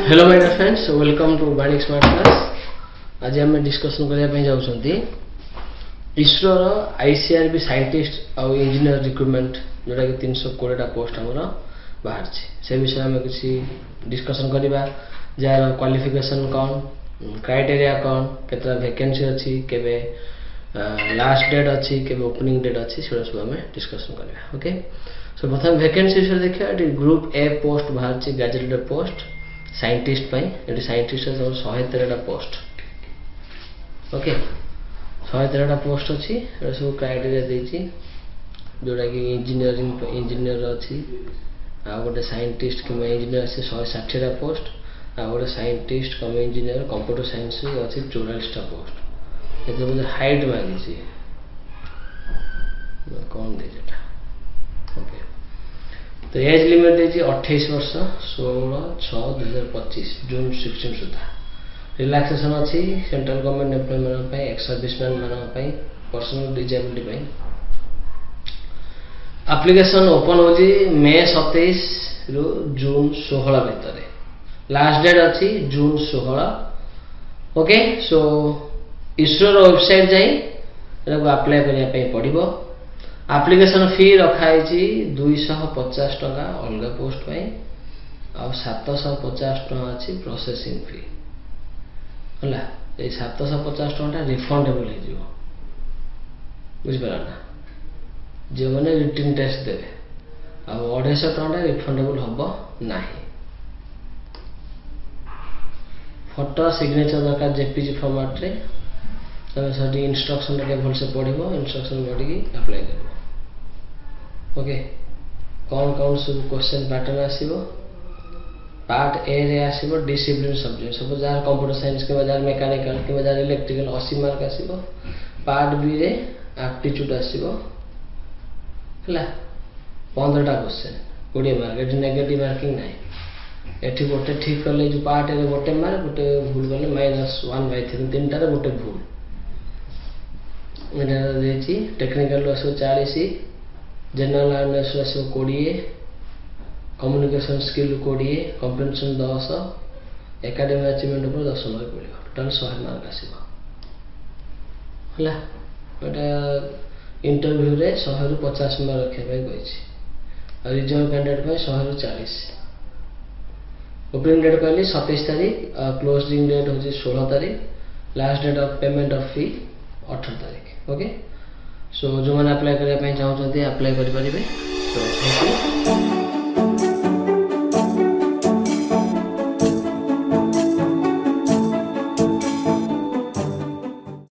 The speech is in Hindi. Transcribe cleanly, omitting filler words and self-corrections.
Hello my dear friends, welcome to Banik smart class. आज आम डिस्कसन करने जाऊँगी इसरो आईसीआरबी साइंटिस्ट और इंजीनियर रिक्रुटमेंट जोटा कि 320टा पोस्ट आमर बाहर से विषय में किसी डिस्कसन करवा। जार क्वालिफिकेशन कौन, क्राइटेरिया कौन, केतरा वैकेंसी अच्छी, केबे लास्ट डेट अच्छी, केबे ओपनिंग डेट अच्छी, से सब आम डिस्कसन करवा। ओके, सो प्रथम वैकेंसी विषय देखा। ग्रुप ए पोस्ट बाहर ग्रेजुएटेड पोस्ट साइंटिस्ट ये साइंटिस्ट 113टा पोस्ट। ओके, 113टा पोस्ट अच्छी सब क्राइटेरिया देती जोटा कि इंजीनियर अच्छी आ गोटे साइंटिस्ट कि इंजीनियर अच्छे 160टा पोस्ट आ गोटे साइंटिस्ट कम इंजीनियर कंप्यूटर साइंस अच्छी 44टा पोस्ट। ये मुझे हाइट मांगी कौन दे। ओके, तो एज लिमिट देती 28 वर्ष 16/6/2025 जून 16 सुधा। रिलैक्सेशन अच्छी central government employment ex serviceman मान पर्सनल डिजेबिलिटी। एप्लिकेशन ओपन हो मे 27 रु जून 16 भितर। लास्ट डेट अच्छी जून 16। ओके, सो इसरो वेबसाइट जाई अप्लाई करने पड़ो। एप्लिकेशन फी रखाई 250 टका अलग पोस्ट आ 750 टका अच्छी प्रोसेसिंग फी है। ये 750 टका रिफंडेबल हो बुझिपारा ना, जो मैंने रिटन टेस्ट देवे आ 250 टका रिफंडेबल हम ना। फोटो सिग्नेचर दरकार जेपीजी फॉर्मेट रे। तुम इंस्ट्रक्शन भलसे पढ़ो, इंस्ट्रक्शन पढ़ी अप्लाई कर। ओके, कौन कौन सब क्वेश्चन पैटर्न आसीबो। पार्ट ए रे आसीबो डिसिप्लिन सब्जेक्ट सब जार कंप्यूटर साइंस के जार मेकानिकल के जार इलेक्ट्रिकल 80 मार्क आसीबो। पार्ट बी रे एप्टीट्यूड आसीबो हला 15टा क्वेश्चन 20 मार्क। एटी नेगेटिव मार्किंग नाही। एटी गोटे ठीक करले जो पार्ट ए रे गोटे मार्क, गोटे भूल करले -1/3 तीनटा रे गोटे भूल। एटा देछि टेक्निकल आसो 40, जनरल अवेयरनेस आसो 20, कम्युनिकेशन स्किल 20, कम्प्रिहेंशन 10, एकेडमिक अचीवमेंट पर 10 मार्क पड़ो। टोटल 100 मार्क आसीबो हला। एटा इंटरव्यू रे 100 रु 50 मार्क रखे भाई कहिछि आ रिजर्व कैंडिडेट पे 100 रु 40। ओपनिंग डेट कहली 27 तारीख, क्लोजिंग डेट होची 16 तारीख, last date of payment of fee 18 तारीख। ओके, सो जो मैंने अप्लाई करने चाहते अप्लाई करें। So thank you.